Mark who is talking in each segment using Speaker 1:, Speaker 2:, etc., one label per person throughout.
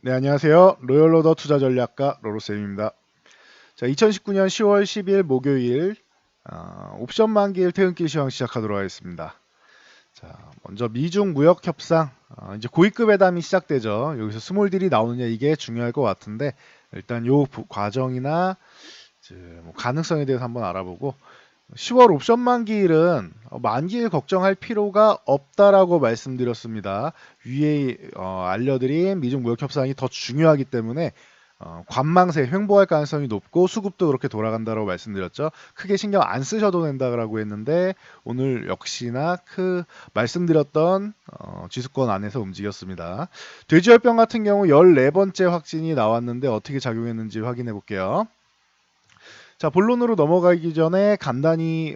Speaker 1: 네, 안녕하세요. 로열로더 투자전략가 로로쌤입니다. 자, 2019년 10월 10일 목요일 옵션 만기일 퇴근길 시황 시작하도록 하겠습니다. 자, 먼저 미중 무역 협상 이제 고위급 회담이 시작되죠. 여기서 스몰딜이 나오느냐 이게 중요할 것 같은데 일단 요 과정이나 이제 뭐 가능성에 대해서 한번 알아보고 10월 옵션 만기일은 만기일 걱정할 필요가 없다라고 말씀드렸습니다. 위에 알려드린 미중 무역 협상이 더 중요하기 때문에 관망세 횡보할 가능성이 높고 수급도 그렇게 돌아간다라고 말씀드렸죠. 크게 신경 안 쓰셔도 된다라고 했는데 오늘 역시나 말씀드렸던 지수권 안에서 움직였습니다. 돼지열병 같은 경우 14번째 확진이 나왔는데 어떻게 작용했는지 확인해 볼게요. 자, 본론으로 넘어가기 전에 간단히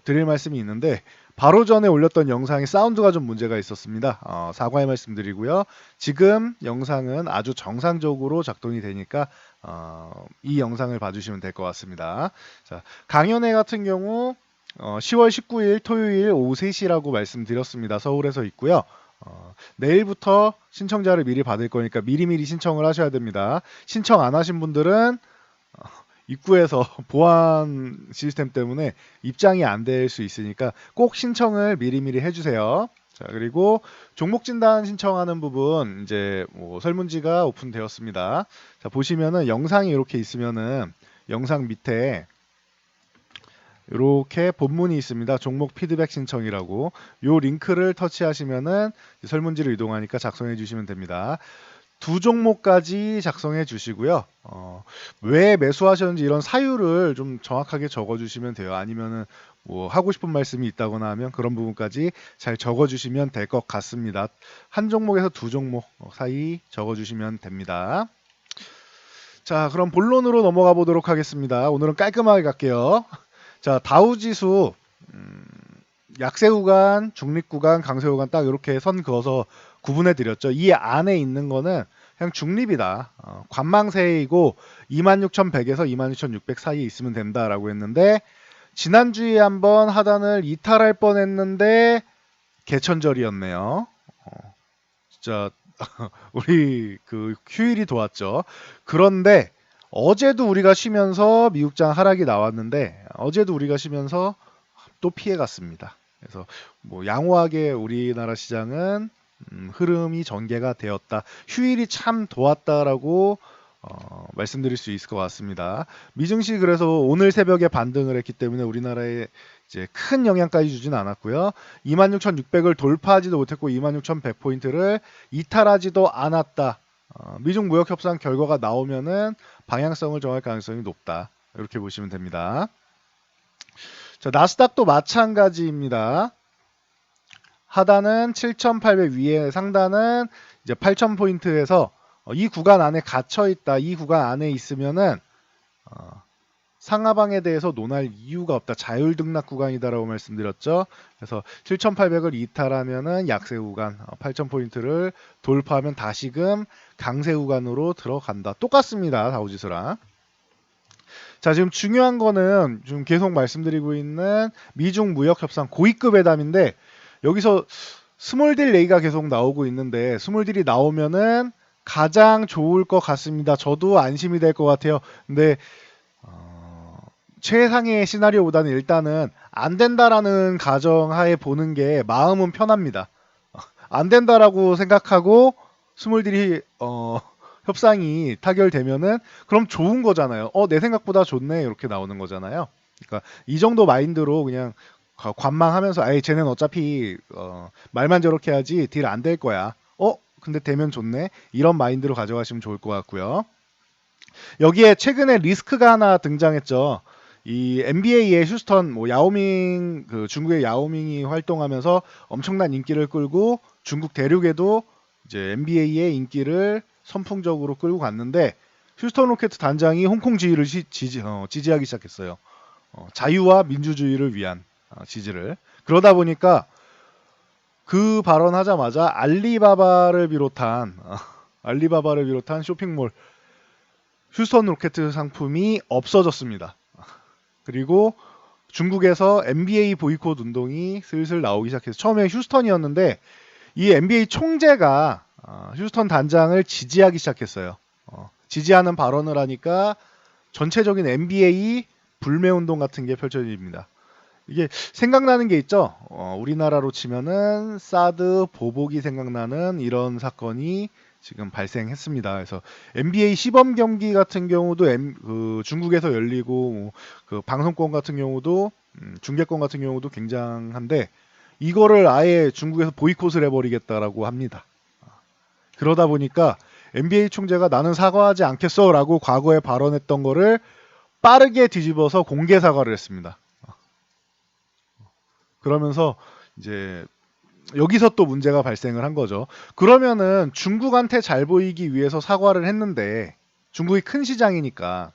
Speaker 1: 드릴 말씀이 있는데 바로 전에 올렸던 영상에 사운드가 좀 문제가 있었습니다. 사과의 말씀드리고요. 지금 영상은 아주 정상적으로 작동이 되니까 이 영상을 봐주시면 될 것 같습니다. 자, 강연회 같은 경우 10월 19일 토요일 오후 3시라고 말씀드렸습니다. 서울에서 있고요. 내일부터 신청자를 미리 받을 거니까 미리미리 신청을 하셔야 됩니다. 신청 안 하신 분들은 입구에서 보안 시스템 때문에 입장이 안 될 수 있으니까 꼭 신청을 미리미리 해주세요. 자, 그리고 종목 진단 신청하는 부분 이제 설문지가 오픈되었습니다. 자, 보시면은 영상이 이렇게 있으면은 영상 밑에 이렇게 본문이 있습니다. 종목 피드백 신청이라고 요 링크를 터치하시면은 설문지로 이동하니까 작성해 주시면 됩니다. 두 종목까지 작성해 주시고요. 왜 매수하셨는지 이런 사유를 좀 정확하게 적어 주시면 돼요. 아니면은 하고 싶은 말씀이 있다거나 하면 그런 부분까지 잘 적어 주시면 될 것 같습니다. 한 종목에서 두 종목 사이 적어 주시면 됩니다. 자, 그럼 본론으로 넘어가 보도록 하겠습니다. 오늘은 깔끔하게 갈게요. 자, 다우지수 약세 구간, 중립 구간, 강세 구간 딱 이렇게 선 그어서 구분해 드렸죠. 이 안에 있는 거는 그냥 중립이다. 관망세이고 26,100에서 26,600 사이에 있으면 된다라고 했는데 지난주에 한번 하단을 이탈할 뻔했는데 개천절이었네요. 진짜 우리 그 휴일이 도왔죠. 그런데 어제도 우리가 쉬면서 미국장 하락이 나왔는데 어제도 우리가 쉬면서 또 피해갔습니다. 그래서 양호하게 우리나라 시장은 흐름이 전개가 되었다. 휴일이 참 도왔다라고 말씀드릴 수 있을 것 같습니다. 미증시 그래서 오늘 새벽에 반등을 했기 때문에 우리나라에 이제 큰 영향까지 주진 않았고요. 26,600을 돌파하지도 못했고 26,100포인트를 이탈하지도 않았다. 미중 무역 협상 결과가 나오면은 방향성을 정할 가능성이 높다. 이렇게 보시면 됩니다. 자, 나스닥도 마찬가지입니다. 하단은 7,800 위에 상단은 이제 8,000포인트에서 이 구간 안에 갇혀 있다. 이 구간 안에 있으면은 상하방에 대해서 논할 이유가 없다. 자율 등락 구간이다라고 말씀드렸죠. 그래서 7,800을 이탈하면은 약세 구간, 8,000포인트를 돌파하면 다시금 강세 구간으로 들어간다. 똑같습니다. 다우지수랑. 자, 지금 중요한 거는 지금 계속 말씀드리고 있는 미중 무역 협상 고위급 회담인데 여기서 스몰딜 얘기가 계속 나오고 있는데 스몰딜이 나오면은 가장 좋을 것 같습니다. 저도 안심이 될 것 같아요. 근데 최상의 시나리오보다는 일단은 안 된다라는 가정하에 보는 게 마음은 편합니다. 안 된다라고 생각하고 스몰딜이 협상이 타결되면은 그럼 좋은 거잖아요. 내 생각보다 좋네 이렇게 나오는 거잖아요. 그러니까 이 정도 마인드로 그냥 관망하면서 아이 쟤는 어차피 말만 저렇게 하지 딜 안 될 거야. 근데 되면 좋네. 이런 마인드로 가져가시면 좋을 것 같고요. 여기에 최근에 리스크가 하나 등장했죠. 이 NBA의 휴스턴 야오밍 중국의 야오밍이 활동하면서 엄청난 인기를 끌고 중국 대륙에도 이제 NBA의 인기를 선풍적으로 끌고 갔는데 휴스턴 로켓 단장이 홍콩 지휘를 지지하기 시작했어요. 자유와 민주주의를 위한 지지를. 그러다 보니까 그 발언하자마자 알리바바를 비롯한 쇼핑몰 휴스턴 로켓 상품이 없어졌습니다. 그리고 중국에서 NBA 보이콧 운동이 슬슬 나오기 시작해서 처음에 휴스턴이었는데 이 NBA 총재가 휴스턴 단장을 지지하기 시작했어요. 지지하는 발언을 하니까 전체적인 NBA 불매운동 같은 게 펼쳐집니다. 이게 생각나는 게 있죠. 우리나라로 치면은 사드 보복이 생각나는 이런 사건이 지금 발생했습니다. 그래서 NBA 시범 경기 같은 경우도 중국에서 열리고 그 방송권 같은 경우도 중계권 같은 경우도 굉장한데 이거를 아예 중국에서 보이콧을 해버리겠다라고 합니다. 그러다 보니까 NBA 총재가 나는 사과하지 않겠어라고 과거에 발언했던 거를 빠르게 뒤집어서 공개 사과를 했습니다. 그러면서 이제 여기서 또 문제가 발생을 한 거죠. 그러면은 중국한테 잘 보이기 위해서 사과를 했는데 중국이 큰 시장이니까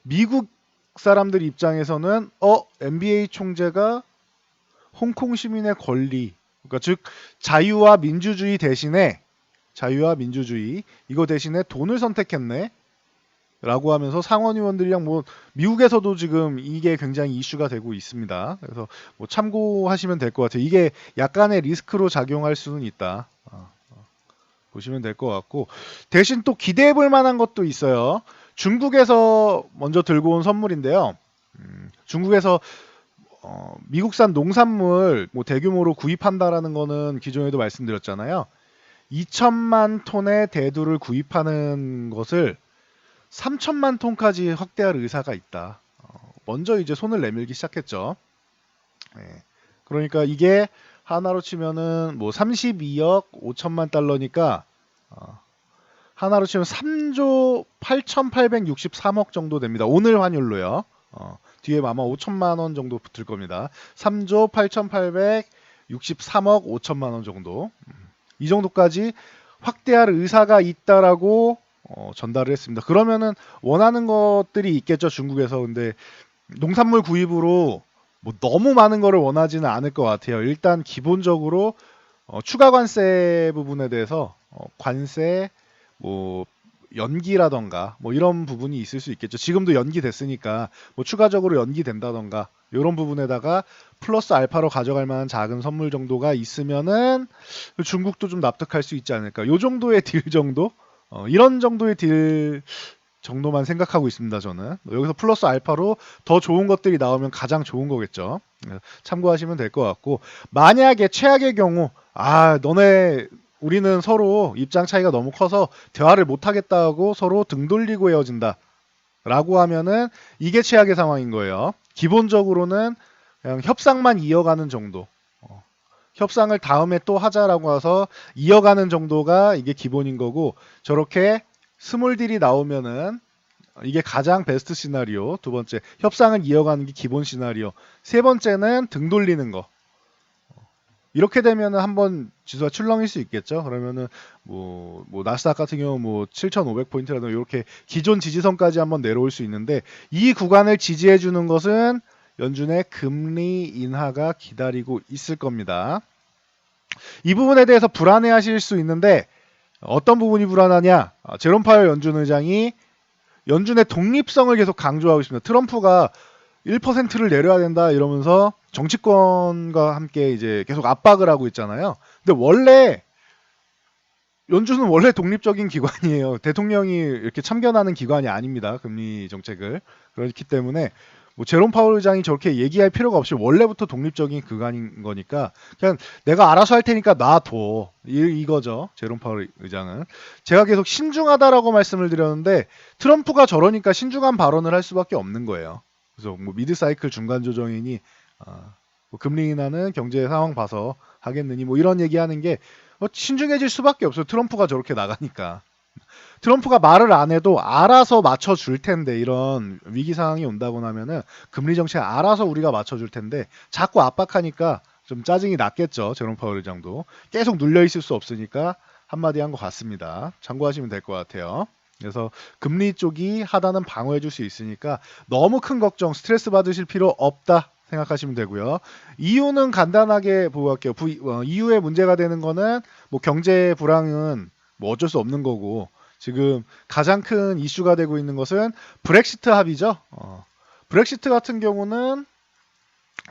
Speaker 1: 미국 사람들 입장에서는 NBA 총재가 홍콩 시민의 권리, 그러니까 즉 자유와 민주주의 대신에 이거 대신에 돈을 선택했네. 라고 하면서 상원의원들이랑 뭐 미국에서도 지금 이게 굉장히 이슈가 되고 있습니다. 그래서 뭐 참고하시면 될 것 같아요. 이게 약간의 리스크로 작용할 수는 있다. 보시면 될 것 같고 대신 또 기대해 볼 만한 것도 있어요. 중국에서 먼저 들고 온 선물인데요. 중국에서 미국산 농산물 뭐 대규모로 구입한다라는 거는 기존에도 말씀드렸잖아요. 2천만 톤의 대두를 구입하는 것을 3천만 톤까지 확대할 의사가 있다. 먼저 이제 손을 내밀기 시작했죠. 네. 그러니까 이게 하나로 치면은 뭐 32억 5천만 달러니까 하나로 치면 3조 8,863억 정도 됩니다. 오늘 환율로요. 뒤에 아마 5천만 원 정도 붙을 겁니다. 3조 8,863억 5천만 원 정도. 이 정도까지 확대할 의사가 있다라고 전달을 했습니다. 그러면은 원하는 것들이 있겠죠, 중국에서. 근데 농산물 구입으로 뭐 너무 많은 거를 원하지는 않을 것 같아요. 일단 기본적으로 추가 관세 부분에 대해서 관세 뭐 연기라던가 뭐 이런 부분이 있을 수 있겠죠. 지금도 연기됐으니까 뭐 추가적으로 연기된다던가 이런 부분에다가 플러스 알파로 가져갈 만한 작은 선물 정도가 있으면은 중국도 좀 납득할 수 있지 않을까. 요 정도의 딜 정도? 이런 정도의 딜 정도만 생각하고 있습니다. 저는 여기서 플러스 알파로 더 좋은 것들이 나오면 가장 좋은 거겠죠. 참고하시면 될 것 같고 만약에 최악의 경우 너네 우리는 서로 입장 차이가 너무 커서 대화를 못 하겠다고 서로 등 돌리고 헤어진다 라고 하면은 이게 최악의 상황인 거예요. 기본적으로는 그냥 협상만 이어가는 정도, 협상을 다음에 또 하자라고 해서 이어가는 정도가 이게 기본인 거고, 저렇게 스몰 딜이 나오면은 이게 가장 베스트 시나리오. 두 번째, 협상을 이어가는 게 기본 시나리오. 세 번째는 등 돌리는 거. 이렇게 되면은 한번 지수가 출렁일 수 있겠죠. 그러면은 뭐 나스닥 같은 경우 뭐 7,500포인트라든가 이렇게 기존 지지선까지 한번 내려올 수 있는데, 이 구간을 지지해 주는 것은 연준의 금리 인하가 기다리고 있을 겁니다. 이 부분에 대해서 불안해하실 수 있는데 어떤 부분이 불안하냐? 제롬 파웰 연준 의장이 연준의 독립성을 계속 강조하고 있습니다. 트럼프가 1%를 내려야 된다 이러면서 정치권과 함께 이제 계속 압박을 하고 있잖아요. 근데 원래 연준은 원래 독립적인 기관이에요. 대통령이 이렇게 참견하는 기관이 아닙니다. 금리 정책을. 그렇기 때문에 뭐 제롬 파월 의장이 저렇게 얘기할 필요가 없이 원래부터 독립적인 기관인 거니까 그냥 내가 알아서 할 테니까 놔둬. 이거죠. 제롬 파월 의장은. 제가 계속 신중하다라고 말씀을 드렸는데 트럼프가 저러니까 신중한 발언을 할 수밖에 없는 거예요. 그래서 뭐 미드 사이클 중간 조정이니 뭐 금리 인하는 경제 상황 봐서 하겠느니 뭐 이런 얘기하는 게 신중해질 수밖에 없어요. 트럼프가 저렇게 나가니까. 트럼프가 말을 안 해도 알아서 맞춰줄 텐데, 이런 위기 상황이 온다고 하면은 금리 정책 알아서 우리가 맞춰줄 텐데 자꾸 압박하니까 좀 짜증이 났겠죠. 제롬 파월 의장도 계속 눌려 있을 수 없으니까 한마디 한 것 같습니다. 참고하시면 될 것 같아요. 그래서 금리 쪽이 하단은 방어해 줄 수 있으니까 너무 큰 걱정, 스트레스 받으실 필요 없다 생각하시면 되고요. 이유는 간단하게 보고 갈게요. 이유에 문제가 되는 거는 뭐 경제 불황은 뭐 어쩔 수 없는 거고, 지금 가장 큰 이슈가 되고 있는 것은 브렉시트 합의죠. 브렉시트 같은 경우는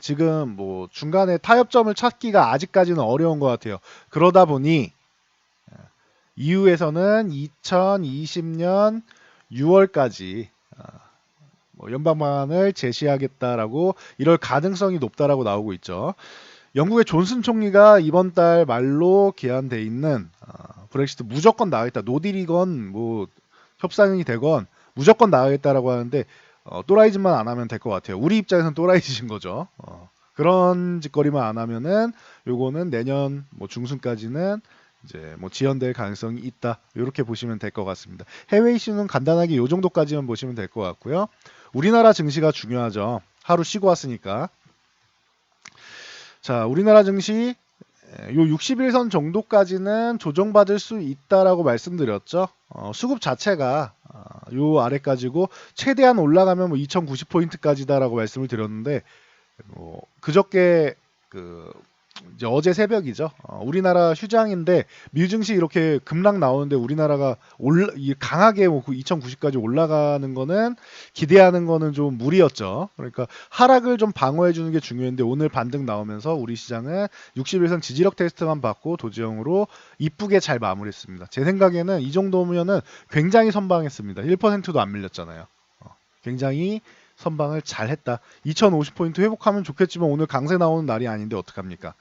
Speaker 1: 지금 뭐 중간에 타협점을 찾기가 아직까지는 어려운 것 같아요. 그러다 보니 EU에서는 2020년 6월까지 연방 방안을 제시하겠다라고 이럴 가능성이 높다라고 나오고 있죠. 영국의 존슨 총리가 이번 달 말로 기한돼 있는 브렉시트 무조건 나가겠다. 노딜이건 뭐 협상이 되건 무조건 나가겠다라고 하는데 또라이 짓만 안 하면 될 것 같아요. 우리 입장에서는 또라이 짓인 거죠. 그런 짓거리만 안 하면은 요거는 내년 뭐 중순까지는 이제 뭐 지연될 가능성이 있다. 이렇게 보시면 될 것 같습니다. 해외 이슈는 간단하게 요 정도까지만 보시면 될 것 같고요. 우리나라 증시가 중요하죠. 하루 쉬고 왔으니까. 자, 우리나라 증시 요 60일선 정도까지는 조정받을 수 있다라고 말씀드렸죠. 수급 자체가 요 아래까지고 최대한 올라가면 뭐 2090포인트까지다라고 말씀을 드렸는데 그저께 이제 어제 새벽이죠. 우리나라 휴장인데 미증시 이렇게 급락 나오는데 우리나라가 강하게 2090까지 올라가는 거는 기대하는 거는 좀 무리였죠. 그러니까 하락을 좀 방어해 주는 게 중요한데 오늘 반등 나오면서 우리 시장은 60일선 지지력 테스트만 받고 도지형으로 이쁘게 잘 마무리했습니다. 제 생각에는 이 정도면은 굉장히 선방했습니다. 1%도 안 밀렸잖아요. 굉장히 선방을 잘 했다. 2050포인트 회복하면 좋겠지만 오늘 강세 나오는 날이 아닌데 어떡합니까?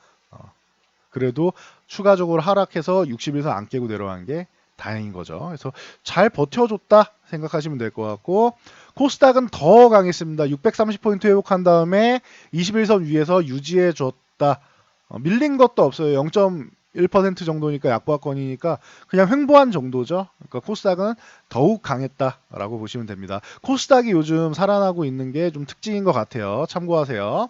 Speaker 1: 그래도 추가적으로 하락해서 60에서 안 깨고 내려간 게 다행인 거죠. 그래서 잘 버텨줬다 생각하시면 될 것 같고 코스닥은 더 강했습니다. 630포인트 회복한 다음에 21선 위에서 유지해줬다. 밀린 것도 없어요. 0.1% 정도니까 약보합권이니까 그냥 횡보한 정도죠. 그러니까 코스닥은 더욱 강했다라고 보시면 됩니다. 코스닥이 요즘 살아나고 있는 게 좀 특징인 것 같아요. 참고하세요.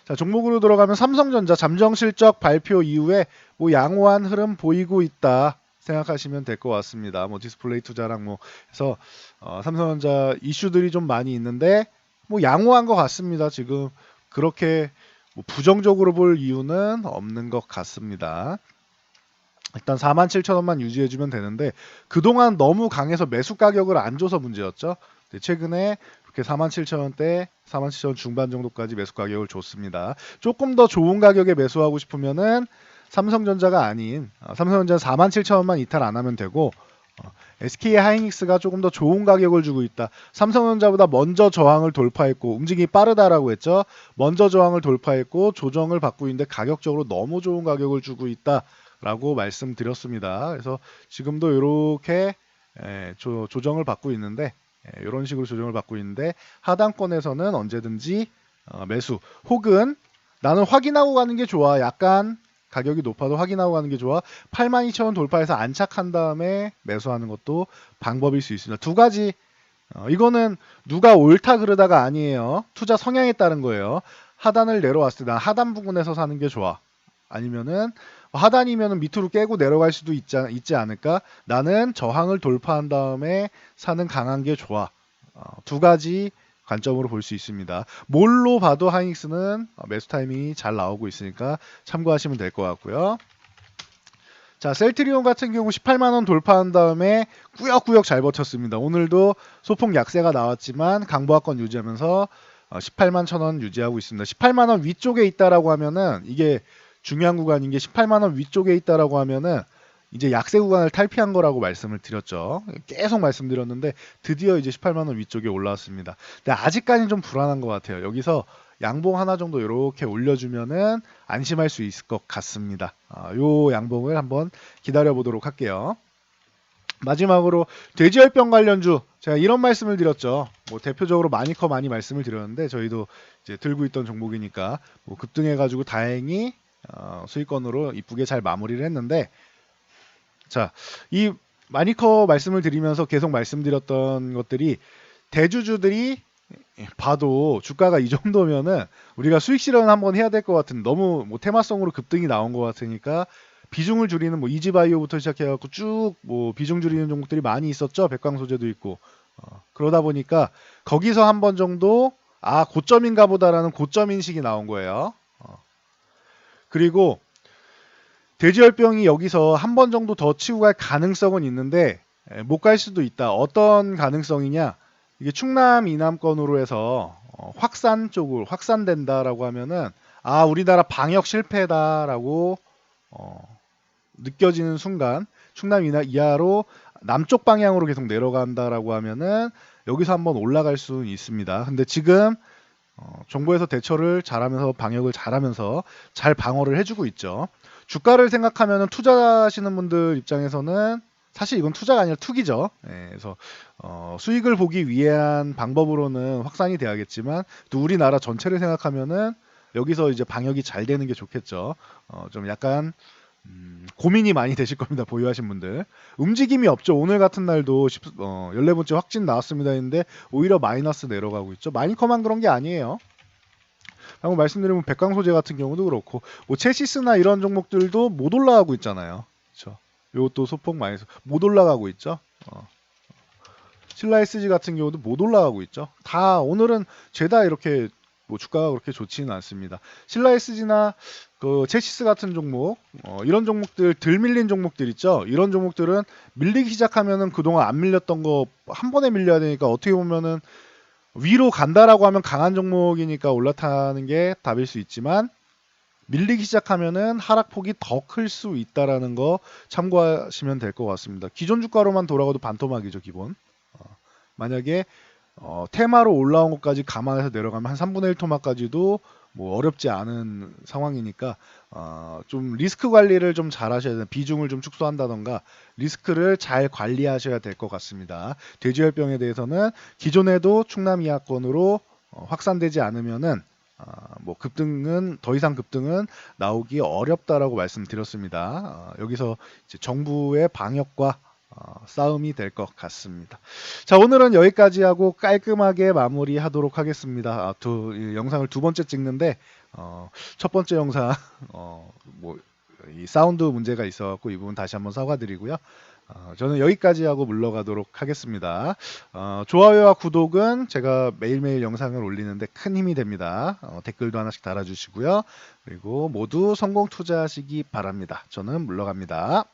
Speaker 1: 자, 종목으로 들어가면 삼성전자 잠정 실적 발표 이후에 뭐 양호한 흐름 보이고 있다 생각하시면 될 것 같습니다. 뭐 디스플레이 투자랑 뭐 해서 삼성전자 이슈들이 좀 많이 있는데 뭐 양호한 것 같습니다. 지금 그렇게 뭐 부정적으로 볼 이유는 없는 것 같습니다. 일단 47,000원만 유지해주면 되는데 그동안 너무 강해서 매수 가격을 안 줘서 문제였죠. 최근에 이렇게 47,000원대, 47,000원 중반 정도까지 매수 가격을 줬습니다. 조금 더 좋은 가격에 매수하고 싶으면은 삼성전자가 아닌 삼성전자 47,000원만 이탈 안 하면 되고 SK 하이닉스가 조금 더 좋은 가격을 주고 있다. 삼성전자보다 먼저 저항을 돌파했고 움직임이 빠르다라고 했죠. 먼저 저항을 돌파했고 조정을 받고 있는데 가격적으로 너무 좋은 가격을 주고 있다라고 말씀드렸습니다. 그래서 지금도 이렇게 조정을 받고 있는데 이런 식으로 조정을 받고 있는데 하단권에서는 언제든지 매수 혹은 나는 확인하고 가는 게 좋아. 약간 가격이 높아도 확인하고 가는 게 좋아. 82,000원 돌파해서 안착한 다음에 매수하는 것도 방법일 수 있습니다. 두 가지 이거는 누가 옳다 그러다가 아니에요. 투자 성향에 따른 거예요. 하단을 내려왔을 때 난 하단 부분에서 사는 게 좋아. 아니면은 하단이면 밑으로 깨고 내려갈 수도 있지 않을까? 나는 저항을 돌파한 다음에 사는 강한 게 좋아. 두 가지 관점으로 볼 수 있습니다. 뭘로 봐도 하이닉스는 매수 타이밍이 잘 나오고 있으니까 참고하시면 될 것 같고요. 자, 셀트리온 같은 경우 18만원 돌파한 다음에 꾸역꾸역 잘 버텼습니다. 오늘도 소폭 약세가 나왔지만 강보합권 유지하면서 18만 1,000원 유지하고 있습니다. 18만원 위쪽에 있다라고 하면은 이게 중요한 구간인 게 18만원 위쪽에 있다라고 하면은 이제 약세 구간을 탈피한 거라고 말씀을 드렸죠. 계속 말씀드렸는데 드디어 이제 18만원 위쪽에 올라왔습니다. 근데 아직까지는 좀 불안한 것 같아요. 여기서 양봉 하나 정도 이렇게 올려주면은 안심할 수 있을 것 같습니다. 요 양봉을 한번 기다려 보도록 할게요. 마지막으로 돼지열병 관련주 제가 이런 말씀을 드렸죠. 뭐 대표적으로 마니커 많이 말씀을 드렸는데 저희도 이제 들고 있던 종목이니까 뭐 급등해가지고 다행히 수익권으로 이쁘게 잘 마무리를 했는데 자, 이 마니커 말씀을 드리면서 계속 말씀드렸던 것들이 대주주들이 봐도 주가가 이 정도면은 우리가 수익 실현 한번 해야 될 것 같은 너무 뭐 테마성으로 급등이 나온 것 같으니까 비중을 줄이는 뭐 이지바이오부터 시작해갖고 쭉 뭐 비중 줄이는 종목들이 많이 있었죠. 백광소재도 있고 그러다 보니까 거기서 한 번 정도 고점인가 보다라는 고점 인식이 나온 거예요. 그리고 돼지열병이 여기서 한 번 정도 더 치고 갈 가능성은 있는데 못 갈 수도 있다. 어떤 가능성이냐? 이게 충남 이남권으로 해서 확산 쪽으로 확산된다라고 하면은 우리나라 방역 실패다라고 느껴지는 순간 충남 이하로 남쪽 방향으로 계속 내려간다라고 하면은 여기서 한번 올라갈 수 있습니다. 근데 지금 정부에서 대처를 잘하면서 방역을 잘하면서 잘 방어를 해주고 있죠. 주가를 생각하면 투자하시는 분들 입장에서는 사실 이건 투자가 아니라 투기죠. 예, 그래서 수익을 보기 위한 방법으로는 확산이 돼야겠지만 또 우리나라 전체를 생각하면은 여기서 이제 방역이 잘 되는 게 좋겠죠. 좀 약간 고민이 많이 되실 겁니다. 보유하신 분들. 움직임이 없죠. 오늘 같은 날도 14번째 확진 나왔습니다 했는데 오히려 마이너스 내려가고 있죠. 마이너만 그런 게 아니에요. 방금 말씀드린 백광소재 같은 경우도 그렇고 뭐 체시스나 이런 종목들도 못 올라가고 있잖아요. 그렇죠. 이것도 소폭 마이너스 못 올라가고 있죠. 신라 SG 같은 경우도 못 올라가고 있죠. 다 오늘은 죄다 이렇게 뭐 주가가 그렇게 좋지는 않습니다. 신라 SG나 그 체시스 같은 종목 이런 종목들 덜 밀린 종목들 있죠. 이런 종목들은 밀리기 시작하면은 그동안 안 밀렸던 거 한 번에 밀려야 되니까 어떻게 보면은 위로 간다라고 하면 강한 종목이니까 올라타는 게 답일 수 있지만 밀리기 시작하면은 하락폭이 더 클 수 있다라는 거 참고하시면 될 것 같습니다. 기존 주가로만 돌아가도 반토막이죠, 기본. 만약에 테마로 올라온 것까지 감안해서 내려가면 한 3분의 1 토막까지도 뭐 어렵지 않은 상황이니까 좀 리스크 관리를 좀 잘 하셔야 돼요. 비중을 좀 축소한다던가 리스크를 잘 관리하셔야 될 것 같습니다. 돼지열병에 대해서는 기존에도 충남 이하권으로 확산되지 않으면은 뭐 급등은 더 이상 급등은 나오기 어렵다라고 말씀드렸습니다. 여기서 이제 정부의 방역과 싸움이 될 것 같습니다. 자, 오늘은 여기까지 하고 깔끔하게 마무리하도록 하겠습니다. 이 영상을 두 번째 찍는데 첫 번째 영상 뭐 이 사운드 문제가 있어갖고 이 부분 다시 한번 사과드리고요. 저는 여기까지 하고 물러가도록 하겠습니다. 좋아요와 구독은 제가 매일매일 영상을 올리는데 큰 힘이 됩니다. 댓글도 하나씩 달아주시고요. 그리고 모두 성공 투자하시기 바랍니다. 저는 물러갑니다.